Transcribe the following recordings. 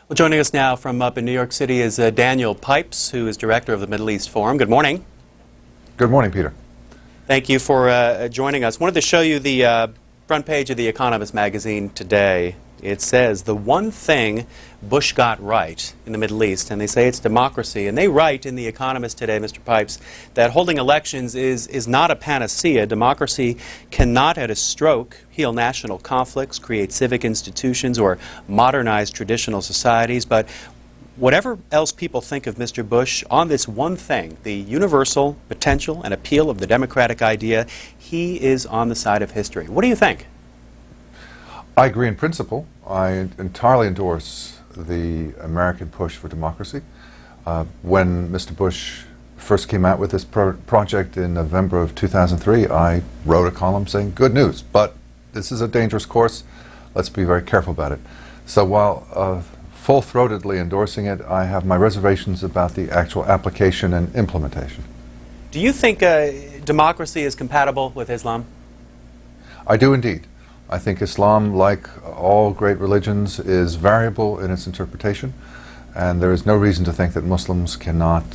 Well, joining us now from up in New York City is Daniel Pipes, who is director of the Middle East Forum. Good morning. Good morning, Peter. Thank you for joining us. Wanted to show you the front page of The Economist magazine today. It says, the one thing Bush got right in the Middle East, and they say it's democracy. And they write in The Economist today, Mr. Pipes, that holding elections is not a panacea. Democracy cannot at a stroke heal national conflicts, create civic institutions, or modernize traditional societies. But whatever else people think of Mr. Bush, on this one thing, the universal potential and appeal of the democratic idea, he is on the side of history. What do you think? I agree in principle. I entirely endorse the American push for democracy. When Mr. Bush first came out with this project in November of 2003, I wrote a column saying, good news, but this is a dangerous course. Let's be very careful about it. So while full-throatedly endorsing it, I have my reservations about the actual application and implementation. Do you think democracy is compatible with Islam? I do indeed. I think Islam, like all great religions, is variable in its interpretation, and there is no reason to think that Muslims cannot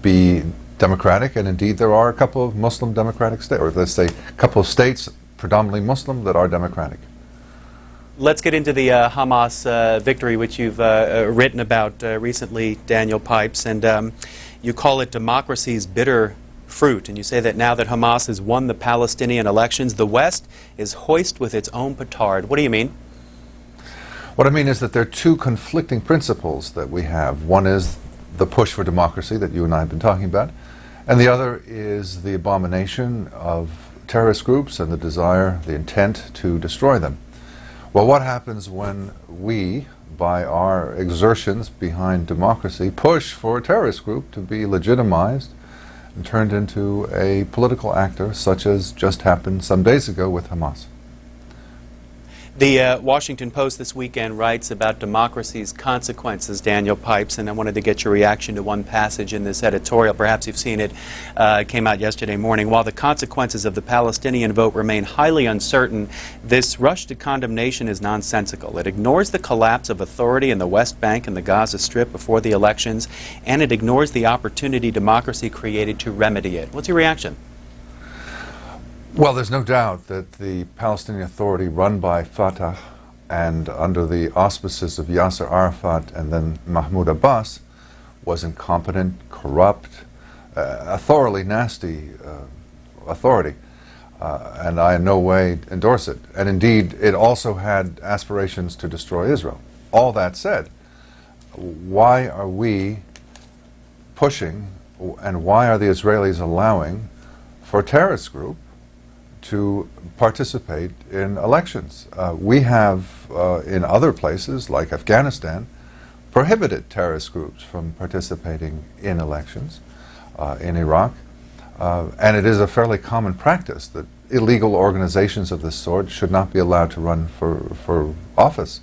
be democratic, and indeed there are a couple of Muslim democratic states, or let's say a couple of states predominantly Muslim that are democratic. Let's get into the Hamas victory, which you've written about recently, Daniel Pipes, and you call it democracy's bitter fruit, and you say that now that Hamas has won the Palestinian elections, the West is hoist with its own petard. What do you mean? What I mean is that there are two conflicting principles that we have. One is the push for democracy that you and I have been talking about, and the other is the abomination of terrorist groups and the desire, the intent to destroy them. Well, what happens when we, by our exertions behind democracy, push for a terrorist group to be legitimized and turned into a political actor, such as just happened some days ago with Hamas? The Washington Post this weekend writes about democracy's consequences, Daniel Pipes, and I wanted to get your reaction to one passage in this editorial. Perhaps you've seen it. It came out yesterday morning. While the consequences of the Palestinian vote remain highly uncertain, this rush to condemnation is nonsensical. It ignores the collapse of authority in the West Bank and the Gaza Strip before the elections, and it ignores the opportunity democracy created to remedy it. What's your reaction? Well, there's no doubt that the Palestinian Authority run by Fatah and under the auspices of Yasser Arafat and then Mahmoud Abbas was incompetent, corrupt, a thoroughly nasty authority. And I in no way endorse it. And indeed, it also had aspirations to destroy Israel. All that said, why are we pushing and why are the Israelis allowing for a terrorist group to participate in elections? We have, in other places, like Afghanistan, prohibited terrorist groups from participating in elections, in Iraq, and it is a fairly common practice that illegal organizations of this sort should not be allowed to run for office.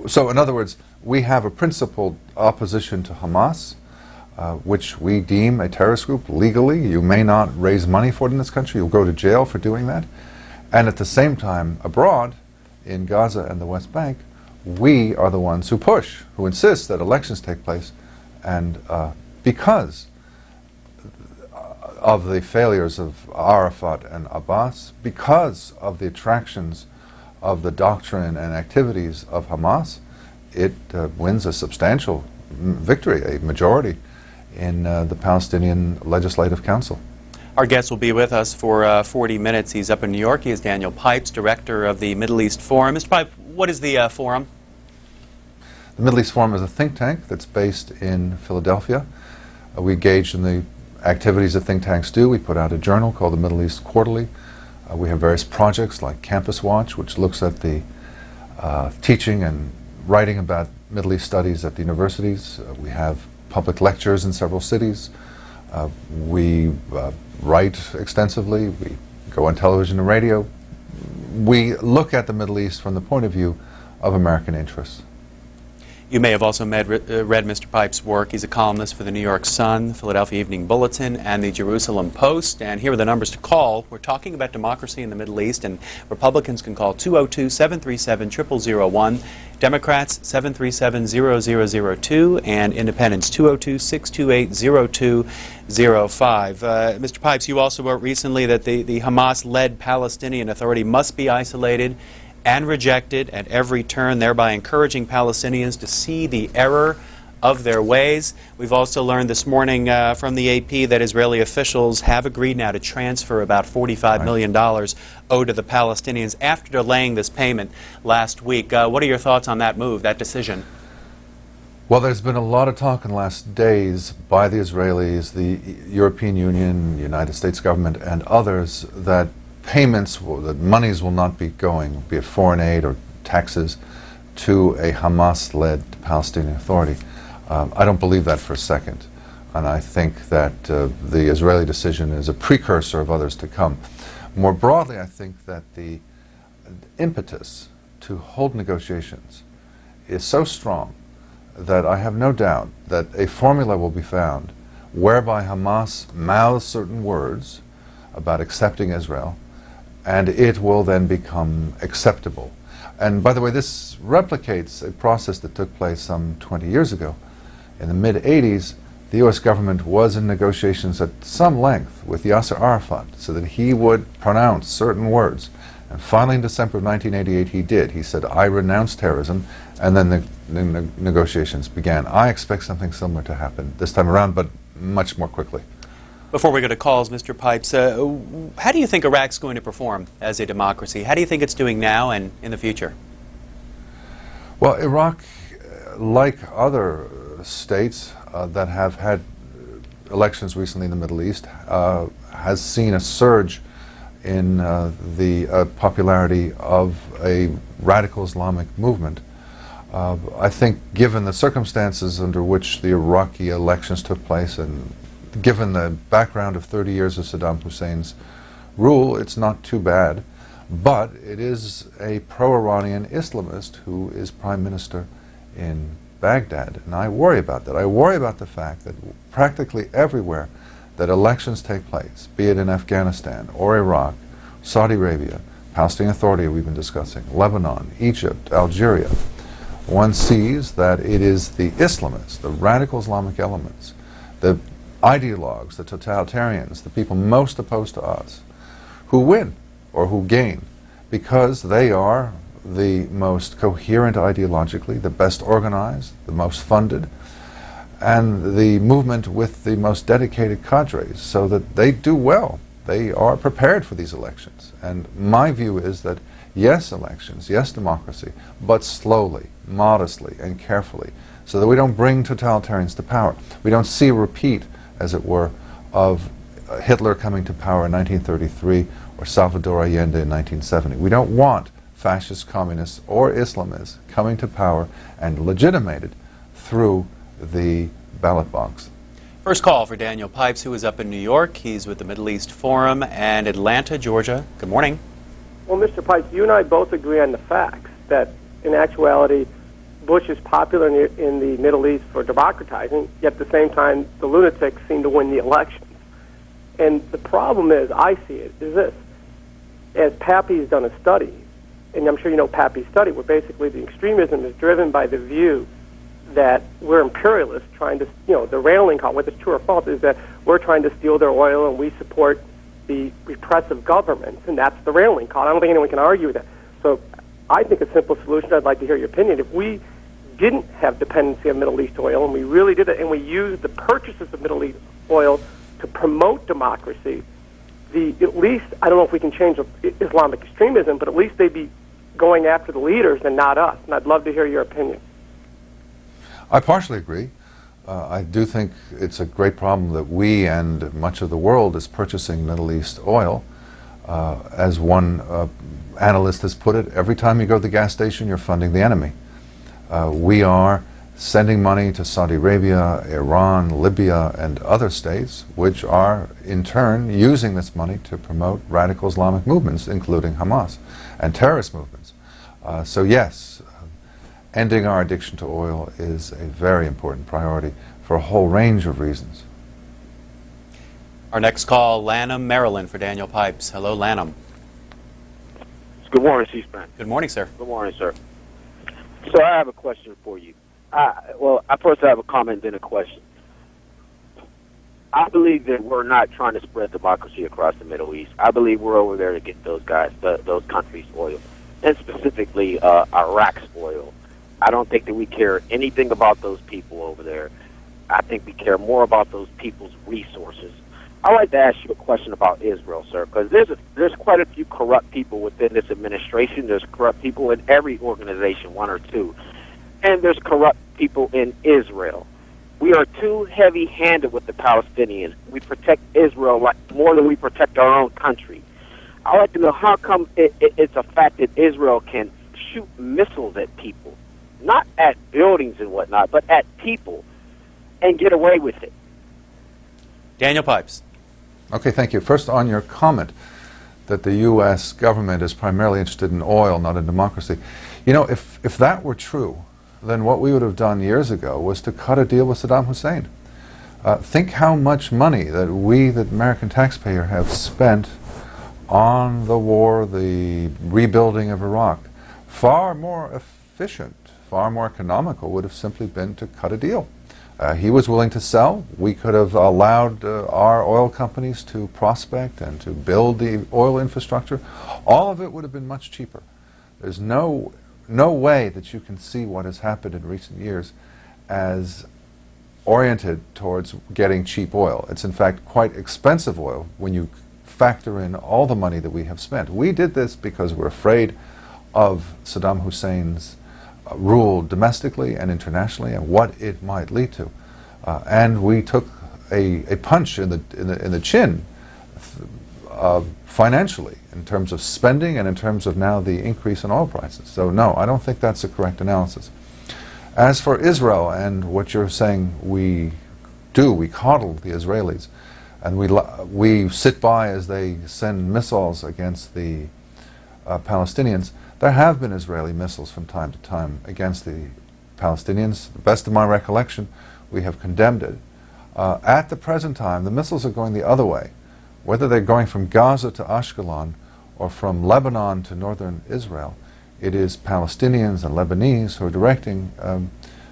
So, in other words, we have a principled opposition to Hamas, which we deem a terrorist group legally. You may not raise money for it in this country. You'll go to jail for doing that. And at the same time, abroad, in Gaza and the West Bank, we are the ones who push, who insist that elections take place. And because of the failures of Arafat and Abbas, because of the attractions of the doctrine and activities of Hamas, it wins a substantial victory, a majority in the Palestinian Legislative Council. Our guest will be with us for 40 minutes. He's up in New York. He is Daniel Pipes, director of the Middle East Forum. Mr. Pipes, what is the Forum? The Middle East Forum is a think tank that's based in Philadelphia. We engage in the activities that think tanks do. We put out a journal called the Middle East Quarterly. We have various projects like Campus Watch, which looks at the teaching and writing about Middle East studies at the universities. We have public lectures in several cities. We write extensively. We go on television and radio. We look at the Middle East from the point of view of American interests. You may have also read Mr. Pipes' work. He's a columnist for the New York Sun, the Philadelphia Evening Bulletin, and the Jerusalem Post. And here are the numbers to call. We're talking about democracy in the Middle East, and Republicans can call 202-737-0001. Democrats 737-0002 and Independents 202-628-0205. Mr. Pipes, you also wrote recently that the Hamas-led Palestinian Authority must be isolated and rejected at every turn, thereby encouraging Palestinians to see the error of their ways. We've also learned this morning from the AP that Israeli officials have agreed now to transfer about $45 million owed to the Palestinians after delaying this payment last week. What are your thoughts on that move, that decision? Well, there's been a lot of talk in the last days by the Israelis, the European Union, United States government, and others that payments, that monies will not be going, be it foreign aid or taxes, to a Hamas-led Palestinian Authority. I don't believe that for a second, and I think that the Israeli decision is a precursor of others to come. More broadly, I think that the impetus to hold negotiations is so strong that I have no doubt that a formula will be found whereby Hamas mouths certain words about accepting Israel, and it will then become acceptable. And by the way, this replicates a process that took place some 20 years ago. In the mid-'80s, the U.S. government was in negotiations at some length with Yasser Arafat so that he would pronounce certain words. And finally, in December of 1988, he did. He said, "I renounce terrorism," and then the negotiations began. I expect something similar to happen this time around, but much more quickly. Before we go to calls, Mr. Pipes, how do you think Iraq's going to perform as a democracy? How do you think it's doing now and in the future? Well, Iraq, like other states that have had elections recently in the Middle East, has seen a surge in the popularity of a radical Islamic movement. I think given the circumstances under which the Iraqi elections took place and given the background of 30 years of Saddam Hussein's rule, it's not too bad. But it is a pro-Iranian Islamist who is prime minister in Baghdad, and I worry about that. I worry about the fact that practically everywhere that elections take place, be it in Afghanistan or Iraq, Saudi Arabia, Palestinian Authority we've been discussing, Lebanon, Egypt, Algeria, one sees that it is the Islamists, the radical Islamic elements, the ideologues, the totalitarians, the people most opposed to us, who win or who gain because they are the most coherent ideologically, the best organized, the most funded, and the movement with the most dedicated cadres, so that they do well. They are prepared for these elections. And my view is that yes, elections, yes, democracy, but slowly, modestly, and carefully, so that we don't bring totalitarians to power. We don't see a repeat, as it were, of Hitler coming to power in 1933 or Salvador Allende in 1970. We don't want fascist communists or Islamists coming to power and legitimated through the ballot box. First call for Daniel Pipes, who is up in New York. He's with the Middle East Forum and Atlanta, Georgia. Good morning. Well, Mr. Pipes, you and I both agree on the facts that, in actuality, Bush is popular in the Middle East for democratizing, yet at the same time, the lunatics seem to win the elections. And the problem is, I see it, is this. As Pappy's done a study, and I'm sure you know Pappy's study, where basically the extremism is driven by the view that we're imperialists trying to, the railing call, whether it's true or false, is that we're trying to steal their oil and we support the repressive governments, and that's the railing call. I don't think anyone can argue with that. So I think a simple solution, I'd like to hear your opinion, if we didn't have dependency on Middle East oil and we really did it, and we used the purchases of Middle East oil to promote democracy, at least, I don't know if we can change Islamic extremism, but at least they'd be going after the leaders and not us. And I'd love to hear your opinion. I partially agree. I do think it's a great problem that we and much of the world is purchasing Middle East oil. As one analyst has put it, every time you go to the gas station, you're funding the enemy. We are sending money to Saudi Arabia, Iran, Libya, and other states, which are in turn using this money to promote radical Islamic movements, including Hamas, and terrorist movements. So yes, ending our addiction to oil is a very important priority for a whole range of reasons. Our next call, Lanham, Maryland, for Daniel Pipes. Hello, Lanham. Good morning, C-SPAN. Good morning, sir. Good morning, sir. So I have a question for you. I first have a comment, then a question. I believe that we're not trying to spread democracy across the Middle East. I believe we're over there to get those guys, those countries' oil, and specifically Iraq's oil. I don't think that we care anything about those people over there. I think we care more about those people's resources. I'd like to ask you a question about Israel, sir, because there's quite a few corrupt people within this administration. There's corrupt people in every organization, one or two. And there's corrupt people in Israel. We are too heavy-handed with the Palestinians. We protect Israel like more than we protect our own country. I'd like to know how come it's a fact that Israel can shoot missiles at people, not at buildings and whatnot, but at people, and get away with it. Daniel Pipes. Okay, thank you. First, on your comment that the U.S. government is primarily interested in oil, not in democracy. You know, if that were true, then what we would have done years ago was to cut a deal with Saddam Hussein. Think how much money that we, the American taxpayer, have spent on the war, the rebuilding of Iraq. Far more efficient, far more economical would have simply been to cut a deal. He was willing to sell. We could have allowed our oil companies to prospect and to build the oil infrastructure. All of it would have been much cheaper. There's no way that you can see what has happened in recent years as oriented towards getting cheap oil. It's in fact quite expensive oil when you factor in all the money that we have spent. We did this because we're afraid of Saddam Hussein's rule domestically and internationally and what it might lead to. And we took a punch in the chin financially in terms of spending and in terms of now the increase in oil prices. So no, I don't think that's a correct analysis. As for Israel and what you're saying we do, we coddle the Israelis and we sit by as they send missiles against the Palestinians. There have been Israeli missiles from time to time against the Palestinians. To the best of my recollection, we have condemned it. At the present time, the missiles are going the other way. Whether they're going from Gaza to Ashkelon or from Lebanon to northern Israel, it is Palestinians and Lebanese who are directing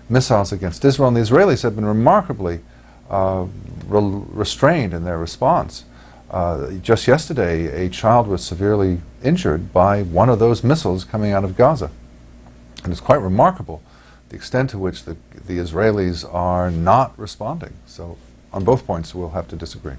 missiles against Israel. And the Israelis have been remarkably restrained in their response. Just yesterday, a child was severely injured by one of those missiles coming out of Gaza. And it's quite remarkable the extent to which the Israelis are not responding. So on both points, we'll have to disagree.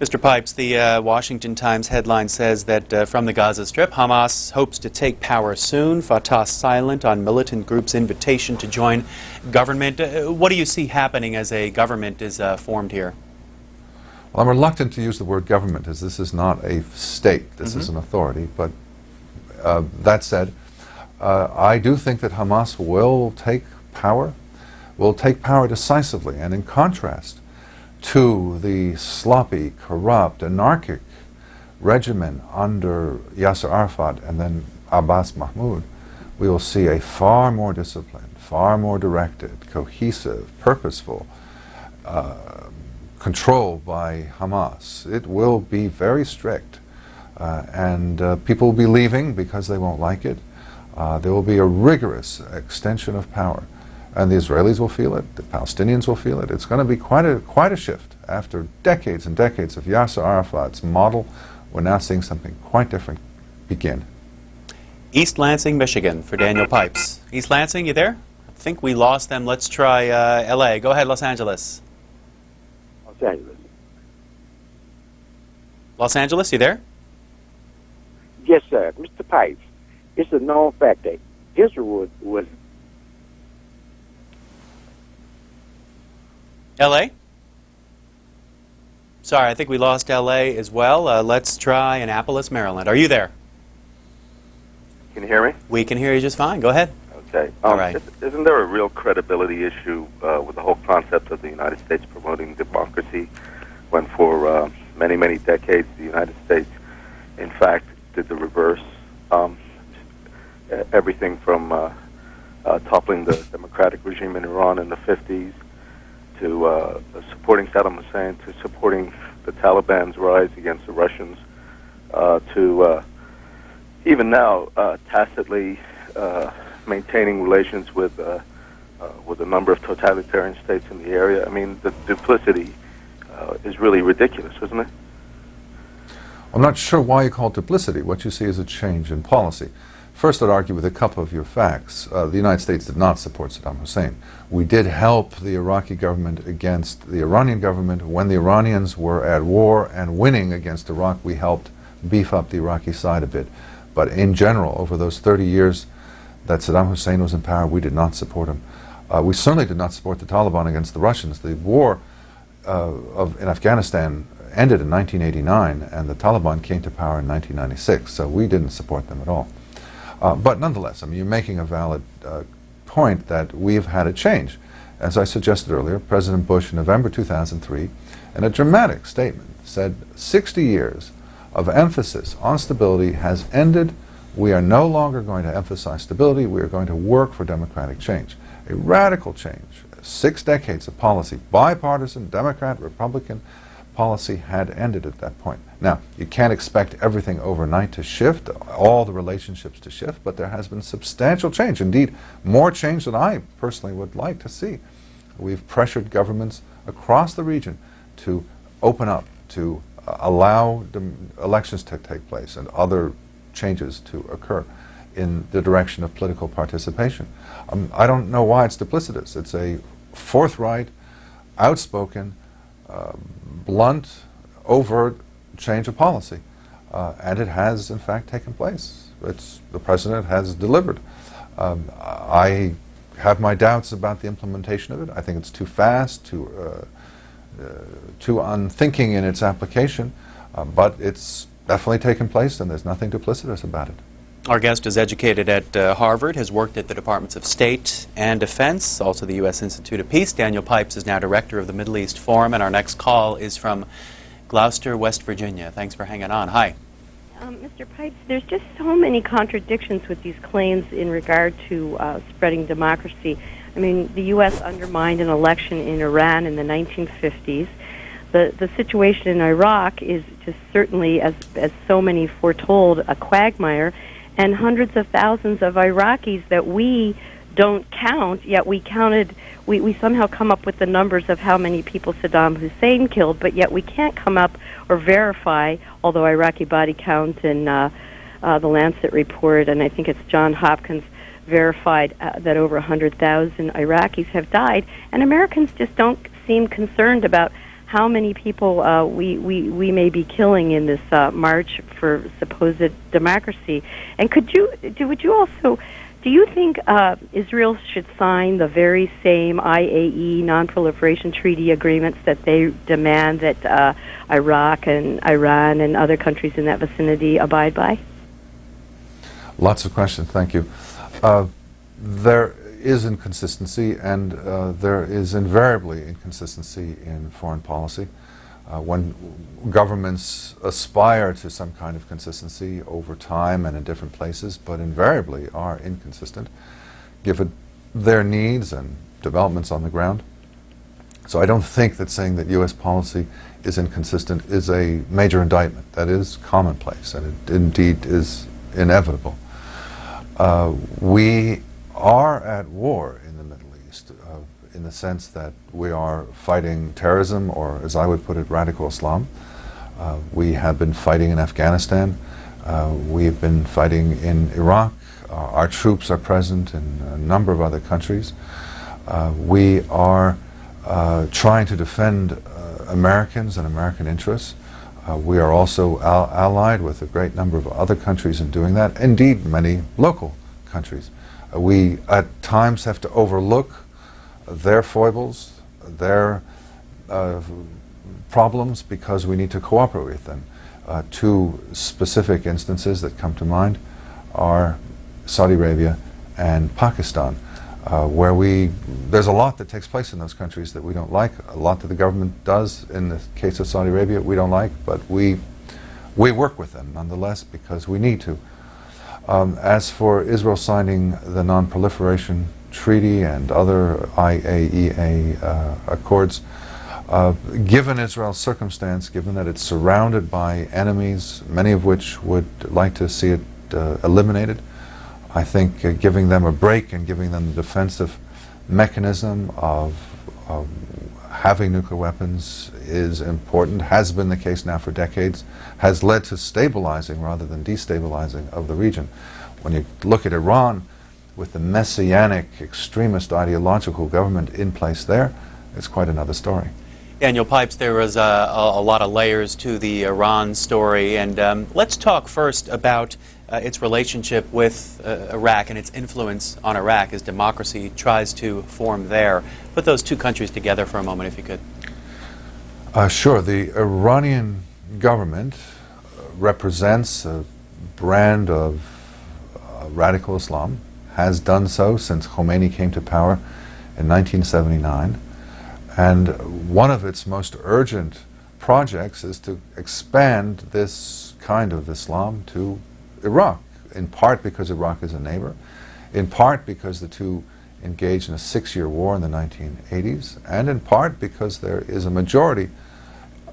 Mr. Pipes, the Washington Times headline says that from the Gaza Strip, Hamas hopes to take power soon. Fatah silent on militant group's invitation to join government. What do you see happening as a government is formed here? Well, I'm reluctant to use the word government, as this is not a state. This is an authority. But that said, I do think that Hamas will take power decisively, and in contrast to the sloppy, corrupt, anarchic regimen under Yasser Arafat and then Abbas Mahmoud, we will see a far more disciplined, far more directed, cohesive, purposeful control by Hamas. It will be very strict, and people will be leaving because they won't like it. There will be a rigorous extension of power, and the Israelis will feel it, the Palestinians will feel it. It's going to be quite a shift. After decades and decades of Yasser Arafat's model, we're now seeing something quite different begin. East Lansing, Michigan, for Daniel Pipes. East Lansing, you there? I think we lost them. Let's try L.A. Go ahead, Los Angeles. Los Angeles. Los Angeles, you there? Yes, sir. Mr. Pipes, it's a known fact that Israel was L.A.? Sorry, I think we lost L.A. as well. Let's try Annapolis, Maryland. Are you there? Can you hear me? We can hear you just fine. Go ahead. Okay. All right. Isn't there a real credibility issue with the whole concept of the United States promoting democracy when for many, many decades the United States, in fact, did the reverse? Everything from toppling the democratic regime in Iran in the 50s to supporting Saddam Hussein, to supporting the Taliban's rise against the Russians, to even now tacitly maintaining relations with a number of totalitarian states in the area. I mean, the duplicity is really ridiculous, isn't it? I'm not sure why you call it duplicity. What you see is a change in policy. First, I'd argue with a couple of your facts. The United States did not support Saddam Hussein. We did help the Iraqi government against the Iranian government. When the Iranians were at war and winning against Iraq, we helped beef up the Iraqi side a bit. But in general, over those 30 years that Saddam Hussein was in power, we did not support him. We certainly did not support the Taliban against the Russians. The war in Afghanistan ended in 1989, and the Taliban came to power in 1996, so we didn't support them at all. But nonetheless, I mean, you're making a valid point that we've had a change. As I suggested earlier, President Bush in November 2003, in a dramatic statement, said 60 years of emphasis on stability has ended. We are no longer going to emphasize stability. We are going to work for democratic change. A radical change. 6 decades of policy, bipartisan, Democrat, Republican policy had ended at that point. Now, you can't expect everything overnight to shift, all the relationships to shift, but there has been substantial change. Indeed, more change than I personally would like to see. We've pressured governments across the region to open up, to allow elections to take place and other changes to occur in the direction of political participation. I don't know why it's duplicitous. It's a forthright, outspoken, blunt, overt change of policy. And it has, in fact, taken place. The President has delivered. I have my doubts about the implementation of it. I think it's too fast, too unthinking in its application, but it's definitely taken place, and there's nothing duplicitous about it. Our guest is educated at Harvard, has worked at the Departments of State and Defense, also the U.S. Institute of Peace. Daniel Pipes is now director of the Middle East Forum, and our next call is from Gloucester, West Virginia. Thanks for hanging on. Hi. Mr. Pipes, there's just so many contradictions with these claims in regard to spreading democracy. I mean, the U.S. undermined an election in Iran in the 1950s. The situation in Iraq is just certainly, as so many foretold, a quagmire, and hundreds of thousands of Iraqis that we don't count, yet we somehow come up with the numbers of how many people Saddam Hussein killed, but yet we can't come up or verify, although Iraqi body count and the Lancet report, and I think it's John Hopkins, verified that over 100,000 Iraqis have died, and Americans just don't seem concerned about how many people we may be killing in this march for supposed democracy. And do you think Israel should sign the very same IAE non-proliferation treaty agreements that they demand that Iraq and Iran and other countries in that vicinity abide by? Lots of questions, thank you. There is inconsistency, and there is invariably inconsistency in foreign policy. When governments aspire to some kind of consistency over time and in different places, but invariably are inconsistent, given their needs and developments on the ground. So I don't think that saying that U.S. policy is inconsistent is a major indictment. That is commonplace, and it indeed is inevitable. We are at war in the Middle East in the sense that we are fighting terrorism, or as I would put it, radical Islam. We have been fighting in Afghanistan. We've been fighting in Iraq. Our troops are present in a number of other countries. We are trying to defend Americans and American interests. We are also allied with a great number of other countries in doing that, indeed many local countries. We at times have to overlook their foibles, their problems, because we need to cooperate with them. Two specific instances that come to mind are Saudi Arabia and Pakistan, where there's a lot that takes place in those countries that we don't like, a lot that the government does in the case of Saudi Arabia we don't like, but we work with them nonetheless because we need to. As for Israel signing the non-proliferation treaty and other IAEA accords, given Israel's circumstance, given that it's surrounded by enemies, many of which would like to see it eliminated, I think giving them a break and giving them the defensive mechanism of having nuclear weapons is important, has been the case now for decades, has led to stabilizing rather than destabilizing of the region. When you look at Iran, with the messianic, extremist ideological government in place there, it's quite another story. Daniel Pipes, there was a lot of layers to the Iran story, and let's talk first about its relationship with Iraq and its influence on Iraq as democracy tries to form there. Put those two countries together for a moment, if you could. Sure. The Iranian government represents a brand of radical Islam, has done so since Khomeini came to power in 1979. And one of its most urgent projects is to expand this kind of Islam to Iraq, in part because Iraq is a neighbor, in part because the two engaged in a 6-year war in the 1980s, and in part because there is a majority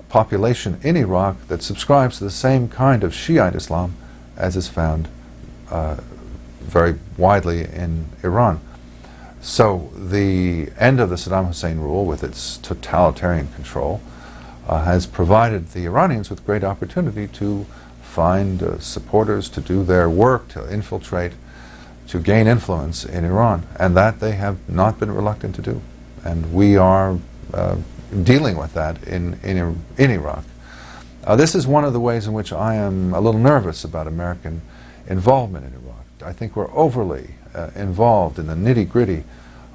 population in Iraq that subscribes to the same kind of Shiite Islam as is found very widely in Iran. So the end of the Saddam Hussein rule, with its totalitarian control, has provided the Iranians with great opportunity to find supporters, to do their work, to infiltrate, to gain influence in Iran, and that they have not been reluctant to do. And we are dealing with that in Iraq. This is one of the ways in which I am a little nervous about American involvement in Iraq. I think we're overly involved in the nitty-gritty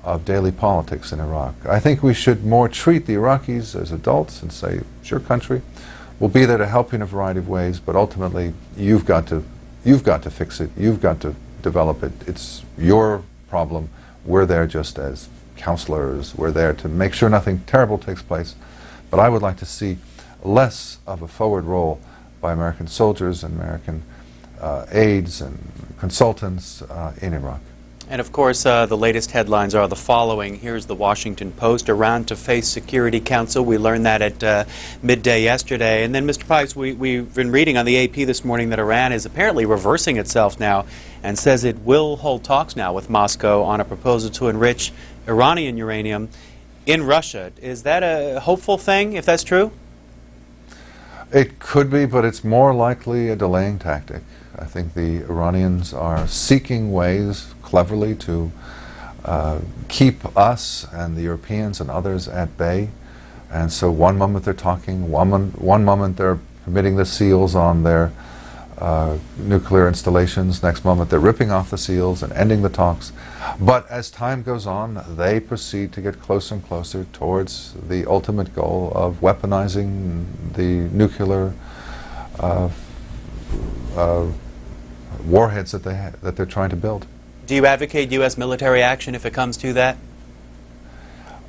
of daily politics in Iraq. I think we should more treat the Iraqis as adults and say, it's your country, we'll be there to help you in a variety of ways, but ultimately you've got to fix it, you've got to develop it, it's your problem, we're there just as counselors, we're there to make sure nothing terrible takes place. But I would like to see less of a forward role by American soldiers and American aides and consultants in Iraq. And of course, the latest headlines are the following. Here's the Washington Post: Iran to face Security Council. We learned that at midday yesterday. And then, Mr. Pipes, we've been reading on the AP this morning that Iran is apparently reversing itself now and says it will hold talks now with Moscow on a proposal to enrich Iranian uranium in Russia. Is that a hopeful thing, if that's true? It could be, but it's more likely a delaying tactic. I think the Iranians are seeking ways cleverly to keep us and the Europeans and others at bay. And so one moment they're talking, one moment they're permitting the seals on their nuclear installations, next moment they're ripping off the seals and ending the talks. But as time goes on, they proceed to get closer and closer towards the ultimate goal of weaponizing the nuclear warheads that they're trying to build. Do you advocate U.S. military action if it comes to that?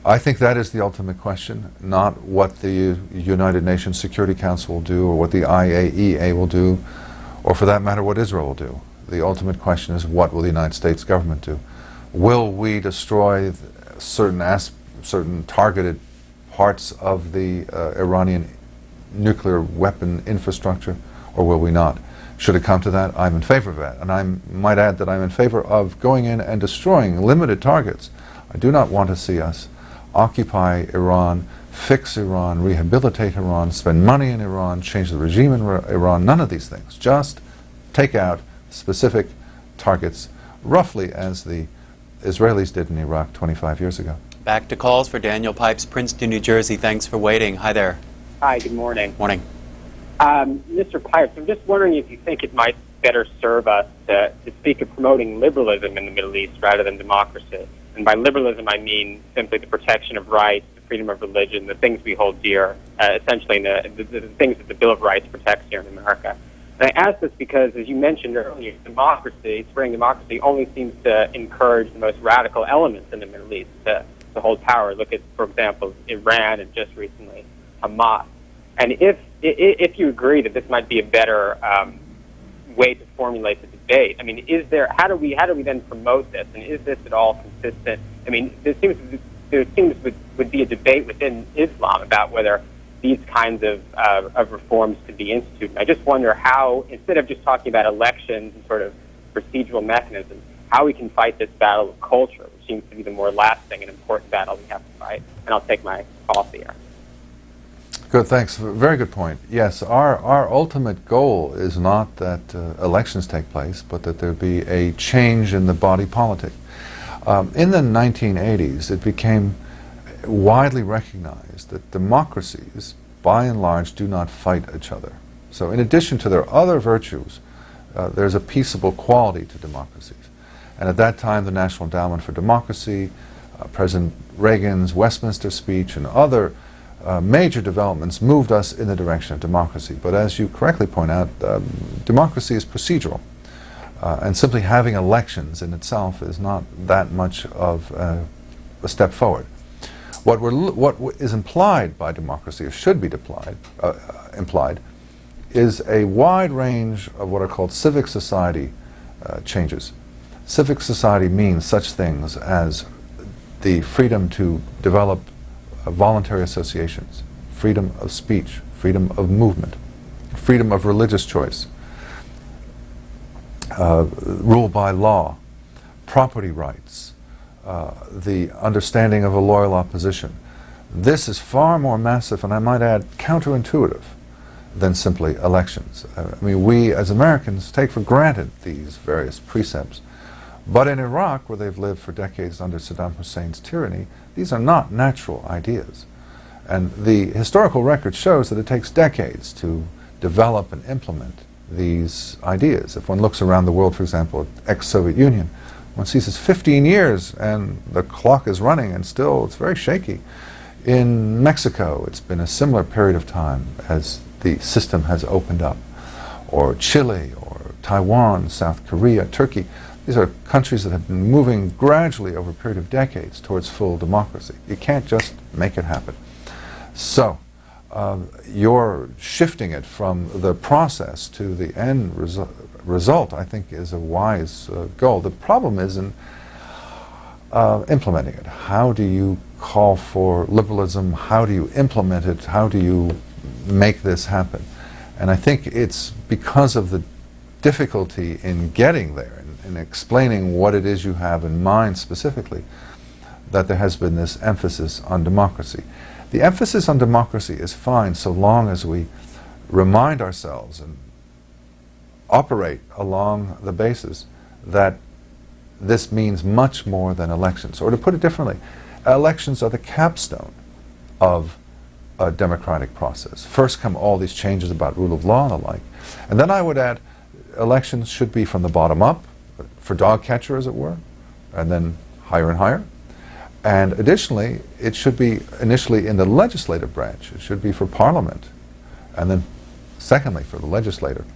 I think that is the ultimate question, not what the United Nations Security Council will do or what the IAEA will do, or for that matter what Israel will do. The ultimate question is, what will the United States government do? Will we destroy certain targeted parts of the Iranian nuclear weapon infrastructure, or will we not? Should it come to that, I'm in favor of that. And I might add that I'm in favor of going in and destroying limited targets. I do not want to see us occupy Iran, fix Iran, rehabilitate Iran, spend money in Iran, change the regime in Iran, none of these things. Just take out specific targets, roughly as the Israelis did in Iraq 25 years ago. Back to calls for Daniel Pipes, Princeton, New Jersey. Thanks for waiting. Hi there. Hi, good morning. Morning. Mr. Pipes, I'm just wondering if you think it might better serve us to speak of promoting liberalism in the Middle East rather than democracy. And by liberalism, I mean simply the protection of rights, the freedom of religion, the things we hold dear, essentially the things that the Bill of Rights protects here in America. And I ask this because, as you mentioned earlier, democracy, spreading democracy, only seems to encourage the most radical elements in the Middle East to hold power. Look at, for example, Iran and just recently Hamas. And if you agree that this might be a better way to formulate the debate, I mean, how do we then promote this, and is this at all consistent? I mean, there seems would be a debate within Islam about whether these kinds of reforms could be instituted. I just wonder how, instead of just talking about elections and sort of procedural mechanisms, how we can fight this battle of culture, which seems to be the more lasting and important battle we have to fight. And I'll take my call off the air. Good, thanks. Very good point. Yes, our ultimate goal is not that elections take place, but that there be a change in the body politic. In the 1980s, it became widely recognized that democracies, by and large, do not fight each other. So in addition to their other virtues, there's a peaceable quality to democracies. And at that time, the National Endowment for Democracy, President Reagan's Westminster speech, and other major developments moved us in the direction of democracy. But as you correctly point out, democracy is procedural. And simply having elections in itself is not that much of a step forward. What is implied by democracy, or should be implied, is a wide range of what are called civic society changes. Civic society means such things as the freedom to develop voluntary associations, freedom of speech, freedom of movement, freedom of religious choice, rule by law, property rights, the understanding of a loyal opposition. This is far more massive, and I might add counterintuitive, than simply elections. I mean, we as Americans take for granted these various precepts, but in Iraq, where they've lived for decades under Saddam Hussein's tyranny, these are not natural ideas. And the historical record shows that it takes decades to develop and implement these ideas. If one looks around the world, for example, at ex-Soviet Union, one sees it's 15 years and the clock is running and still it's very shaky. In Mexico, it's been a similar period of time as the system has opened up. Or Chile, or Taiwan, South Korea, Turkey. These are countries that have been moving gradually over a period of decades towards full democracy. You can't just make it happen. So, you're shifting it from the process to the end result, I think, is a wise goal. The problem is in implementing it. How do you call for liberalism? How do you implement it? How do you make this happen? And I think it's because of the difficulty in getting there, in explaining what it is you have in mind specifically, that there has been this emphasis on democracy. The emphasis on democracy is fine so long as we remind ourselves and operate along the basis that this means much more than elections. Or to put it differently, elections are the capstone of a democratic process. First come all these changes about rule of law and the like. And then I would add, elections should be from the bottom up, for dog catcher as it were, and then higher and higher. And additionally, it should be initially in the legislative branch. It should be for Parliament. And then secondly, for the legislative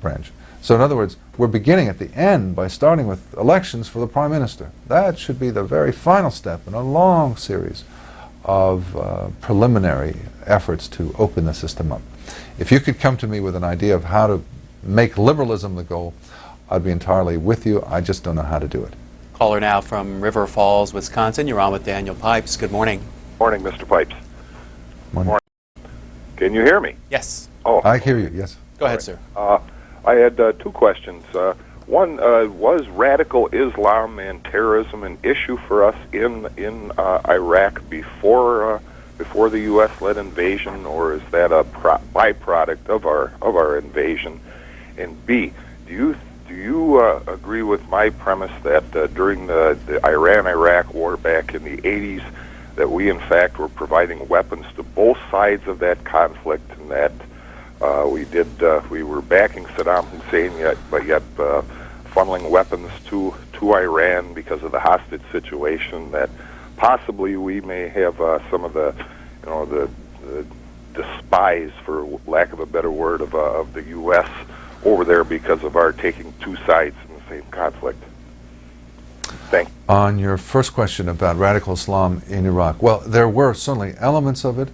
branch. So in other words, we're beginning at the end by starting with elections for the Prime Minister. That should be the very final step in a long series of preliminary efforts to open the system up. If you could come to me with an idea of how to make liberalism the goal, I'd be entirely with you. I just don't know how to do it. Caller now from River Falls, Wisconsin. You're on with Daniel Pipes. Good morning. Morning, Mr. Pipes. Morning. Can you hear me? Yes. Oh, I hear you, yes. Go ahead, sir. I had two questions. One, was radical Islam and terrorism an issue for us in Iraq before the U.S.-led invasion, or is that a byproduct of our invasion? And B, do you agree with my premise that during the Iran-Iraq war back in the 80s, that we in fact were providing weapons to both sides of that conflict, and that we were backing Saddam Hussein, but yet funneling weapons to Iran because of the hostage situation, that possibly we may have some of the despise, for lack of a better word, of the U.S. over there because of our taking two sides in the same conflict. Thank you. On your first question about radical Islam in Iraq, well, there were certainly elements of it.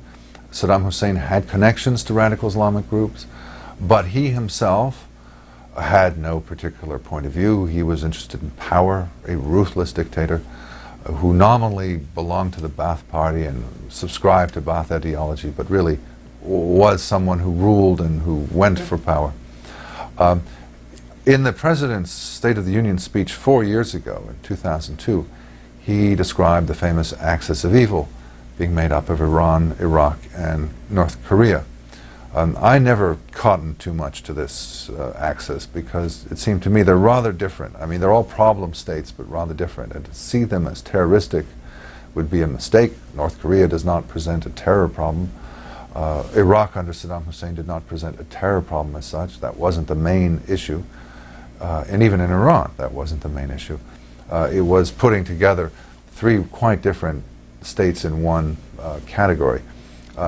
Saddam Hussein had connections to radical Islamic groups, but he himself had no particular point of view. He was interested in power, a ruthless dictator who nominally belonged to the Ba'ath Party and subscribed to Ba'ath ideology, but really was someone who ruled and who went for power. In the President's State of the Union speech 4 years ago, in 2002, he described the famous axis of evil being made up of Iran, Iraq, and North Korea. I never cottoned too much to this axis because it seemed to me they're rather different. I mean, they're all problem states, but rather different. And to see them as terroristic would be a mistake. North Korea does not present a terror problem. Iraq under Saddam Hussein did not present a terror problem as such. That wasn't the main issue. And even in Iran, that wasn't the main issue. It was putting together three quite different states in one category.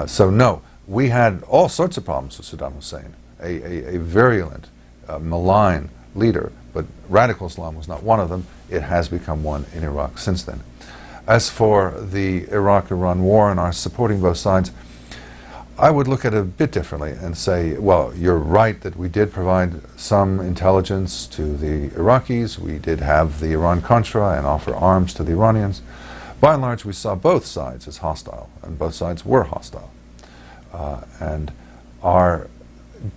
So no, we had all sorts of problems with Saddam Hussein, a virulent, malign leader, but radical Islam was not one of them. It has become one in Iraq since then. As for the Iraq-Iran war and our supporting both sides, I would look at it a bit differently and say, well, you're right that we did provide some intelligence to the Iraqis. We did have the Iran-Contra and offer arms to the Iranians. By and large, we saw both sides as hostile, and both sides were hostile. And our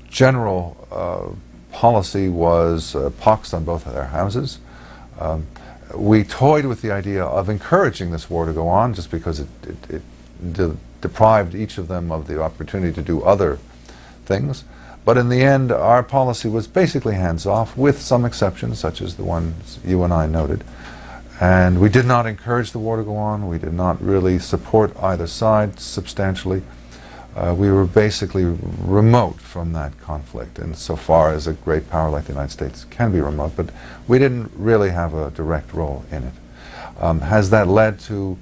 general policy was poxed on both of their houses. We toyed with the idea of encouraging this war to go on just because it deprived each of them of the opportunity to do other things. But in the end, our policy was basically hands-off, with some exceptions, such as the ones you and I noted. And we did not encourage the war to go on. We did not really support either side substantially. We were basically remote from that conflict, insofar as a great power like the United States can be remote, but we didn't really have a direct role in it. Has that led to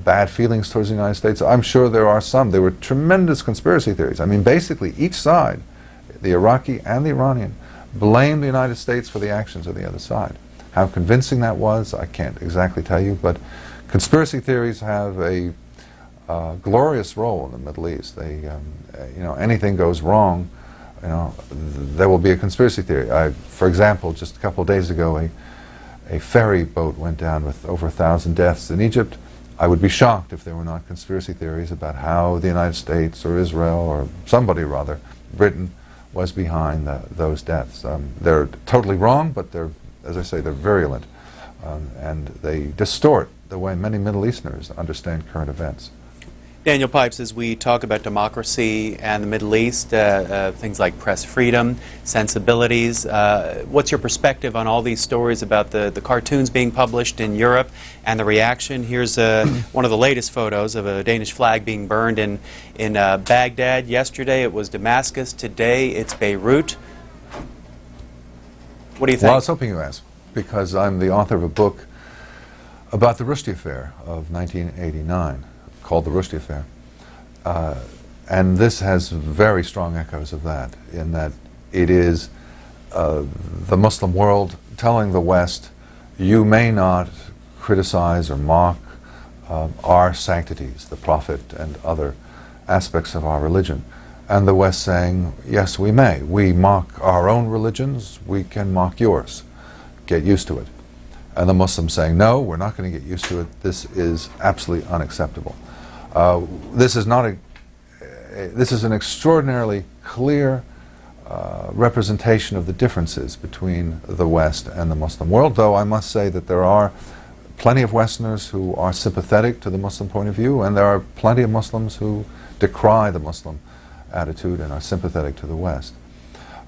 bad feelings towards the United States? I'm sure there are some. There were tremendous conspiracy theories. I mean, basically, each side, the Iraqi and the Iranian, blamed the United States for the actions of the other side. How convincing that was, I can't exactly tell you, but conspiracy theories have a glorious role in the Middle East. They, you know, anything goes wrong, you know, there will be a conspiracy theory. For example, just a couple of days ago, a ferry boat went down with over 1,000 deaths in Egypt. I would be shocked if there were not conspiracy theories about how the United States or Israel or somebody rather, Britain, was behind those deaths. They're totally wrong, but they're, as I say, they're virulent, and they distort the way many Middle Easterners understand current events. Daniel Pipes, as we talk about democracy and the Middle East, things like press freedom, sensibilities, what's your perspective on all these stories about the cartoons being published in Europe and the reaction? Here's one of the latest photos of a Danish flag being burned in Baghdad. Yesterday it was Damascus. Today it's Beirut. What do you think? Well, I was hoping you asked, because I'm the author of a book about the Rushdie Affair of 1989. Called the Rushdie Affair. And this has very strong echoes of that, in that it is the Muslim world telling the West, you may not criticize or mock our sanctities, the Prophet and other aspects of our religion. And the West saying, yes, we may. We mock our own religions, we can mock yours. Get used to it. And the Muslims saying, no, we're not going to get used to it. This is absolutely unacceptable. This is not this is an extraordinarily clear representation of the differences between the West and the Muslim world, though I must say that there are plenty of Westerners who are sympathetic to the Muslim point of view, and there are plenty of Muslims who decry the Muslim attitude and are sympathetic to the West.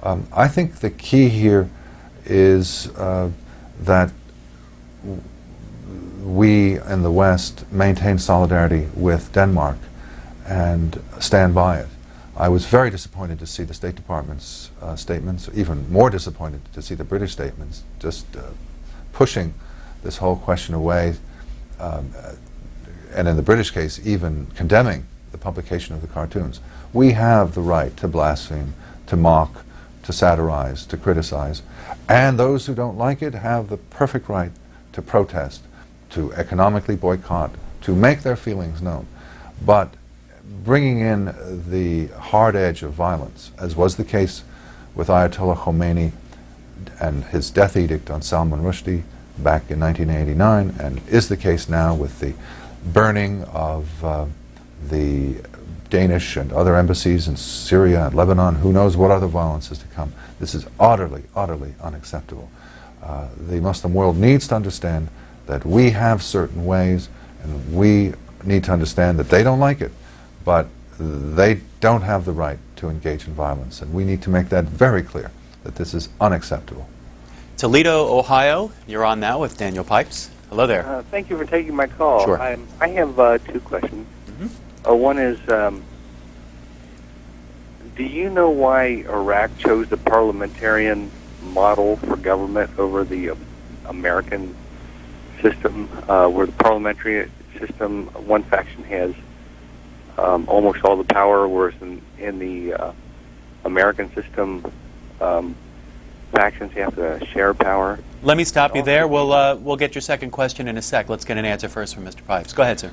I think the key here is that we in the West maintain solidarity with Denmark and stand by it. I was very disappointed to see the State Department's statements, even more disappointed to see the British statements, just pushing this whole question away, and in the British case, even condemning the publication of the cartoons. We have the right to blaspheme, to mock, to satirize, to criticize, and those who don't like it have the perfect right to protest, to economically boycott, to make their feelings known. But bringing in the hard edge of violence, as was the case with Ayatollah Khomeini and his death edict on Salman Rushdie back in 1989, and is the case now with the burning of the Danish and other embassies in Syria and Lebanon, who knows what other violence is to come. This is utterly, utterly unacceptable. The Muslim world needs to understand that we have certain ways, and we need to understand that they don't like it, but they don't have the right to engage in violence, and we need to make that very clear, that this is unacceptable. Toledo, Ohio, you're on now with Daniel Pipes. Hello there. Thank you for taking my call. Sure. I have two questions. One is, do you know why Iraq chose the parliamentarian model for government over the American system, where the parliamentary system, one faction has almost all the power, whereas in the American system, factions have to share power? Let me stop you there. We'll get your second question in a sec. Let's get an answer first from Mr. Pipes. Go ahead, sir.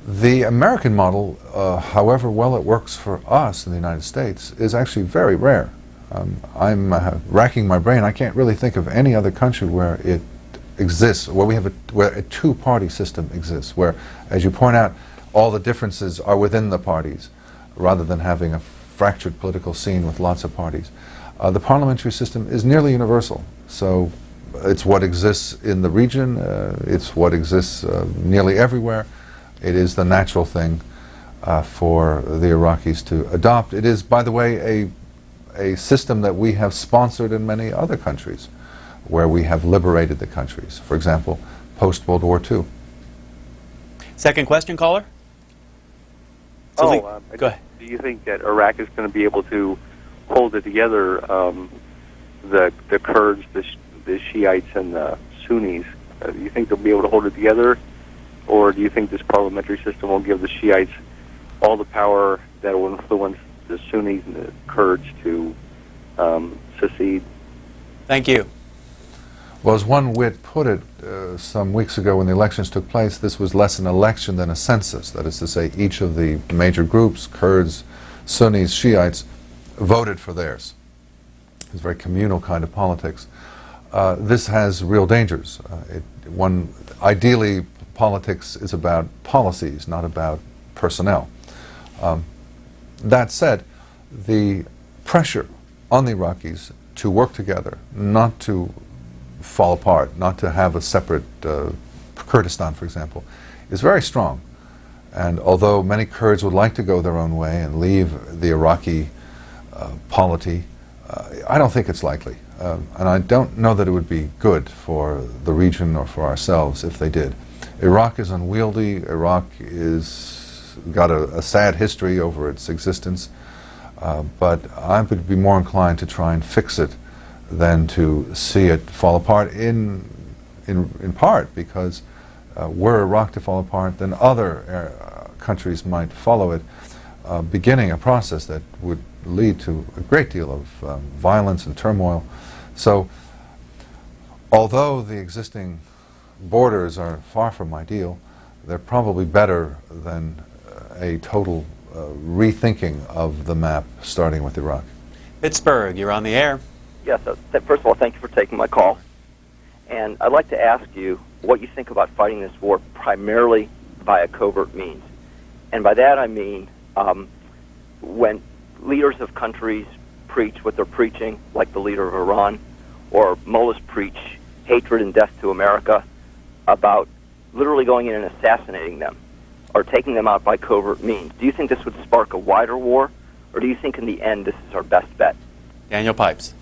The American model, however well it works for us in the United States, is actually very rare. I'm racking my brain. I can't really think of any other country where it exists, where we have where a two-party system exists, where, as you point out, all the differences are within the parties, rather than having a fractured political scene with lots of parties. The parliamentary system is nearly universal, so it's what exists in the region, it's what exists nearly everywhere. It is the natural thing for the Iraqis to adopt. It is, by the way, a system that we have sponsored in many other countries, where we have liberated the countries. For example, post-World War II. Second question, caller? Go ahead. Do you think that Iraq is going to be able to hold it together, the Kurds, the Shiites, and the Sunnis? Do you think they'll be able to hold it together? Or do you think this parliamentary system will give the Shiites all the power that will influence the Sunnis and the Kurds to secede? Thank you. Well, as one wit put it some weeks ago when the elections took place, this was less an election than a census. That is to say, each of the major groups, Kurds, Sunnis, Shiites, voted for theirs. It's a very communal kind of politics. This has real dangers. Ideally, politics is about policies, not about personnel. That said, the pressure on the Iraqis to work together, not to fall apart, not to have a separate Kurdistan, for example, is very strong. And although many Kurds would like to go their own way and leave the Iraqi polity, I don't think it's likely. And I don't know that it would be good for the region or for ourselves if they did. Iraq is unwieldy. Iraq is got a sad history over its existence. But I would be more inclined to try and fix it than to see it fall apart, in part because were Iraq to fall apart, then other countries might follow it, beginning a process that would lead to a great deal of violence and turmoil. So, although the existing borders are far from ideal, they're probably better than a total rethinking of the map, starting with Iraq. Pittsburgh, you're on the air. Yes, first of all, thank you for taking my call. And I'd like to ask you what you think about fighting this war primarily via covert means. And by that I mean when leaders of countries preach what they're preaching, like the leader of Iran, or mullahs preach hatred and death to America, about literally going in and assassinating them or taking them out by covert means. Do you think this would spark a wider war, or do you think in the end this is our best bet? Daniel Pipes.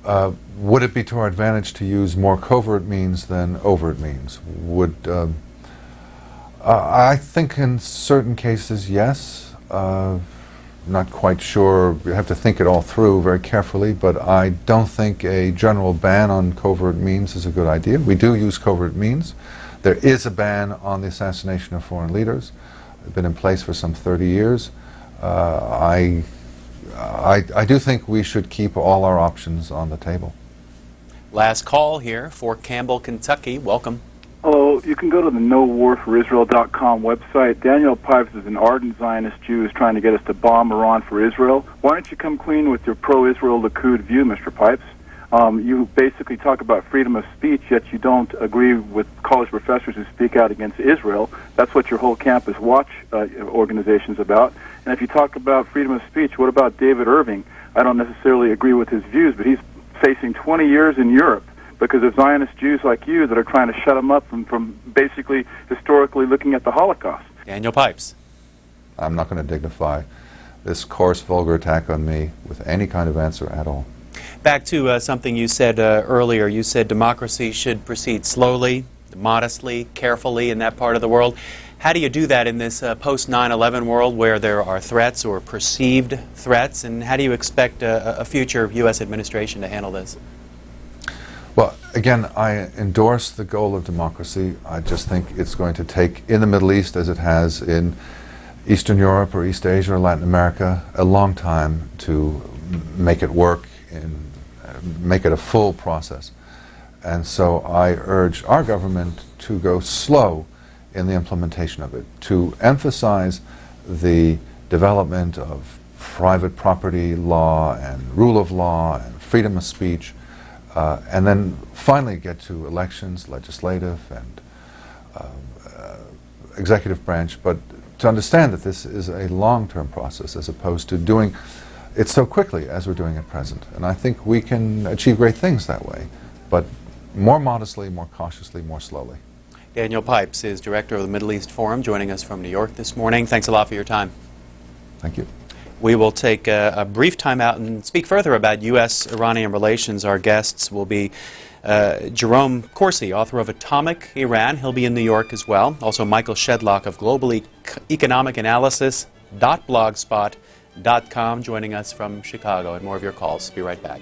Would it be to our advantage to use more covert means than overt means? I think in certain cases, yes. Not quite sure. You have to think it all through very carefully, but I don't think a general ban on covert means is a good idea. We do use covert means. There is a ban on the assassination of foreign leaders. It's been in place for some 30 years. I do think we should keep all our options on the table. Last call here for Campbell, Kentucky. Welcome. Hello. You can go to the NoWarForIsrael.com website. Daniel Pipes is an ardent Zionist Jew who's trying to get us to bomb Iran for Israel. Why don't you come clean with your pro-Israel Likud view, Mr. Pipes? You basically talk about freedom of speech, yet you don't agree with college professors who speak out against Israel. That's what your whole campus watch organization's about. And if you talk about freedom of speech, what about David Irving? I don't necessarily agree with his views, but he's facing 20 years in Europe because of Zionist Jews like you that are trying to shut him up from basically historically looking at the Holocaust. Daniel Pipes. I'm not going to dignify this coarse, vulgar attack on me with any kind of answer at all. Back to something you said earlier. You said democracy should proceed slowly, modestly, carefully in that part of the world. How do you do that in this post-9/11 world where there are threats or perceived threats, and how do you expect a future U.S. administration to handle this? Well, again, I endorse the goal of democracy. I just think it's going to take, in the Middle East as it has in Eastern Europe or East Asia or Latin America, a long time to make it work and make it a full process. And so I urge our government to go slow in the implementation of it, to emphasize the development of private property law and rule of law and freedom of speech, and then finally get to elections, legislative and executive branch, but to understand that this is a long-term process as opposed to doing it so quickly as we're doing at present. And I think we can achieve great things that way, but more modestly, more cautiously, more slowly. Daniel Pipes is director of the Middle East Forum, joining us from New York this morning. Thanks a lot for your time. Thank you. We will take a brief time out and speak further about U.S.-Iranian relations. Our guests will be Jerome Corsi, author of Atomic Iran. He'll be in New York as well. Also Michael Shedlock of Global Economic Analysis.blogspot.com joining us from Chicago. And more of your calls. Be right back.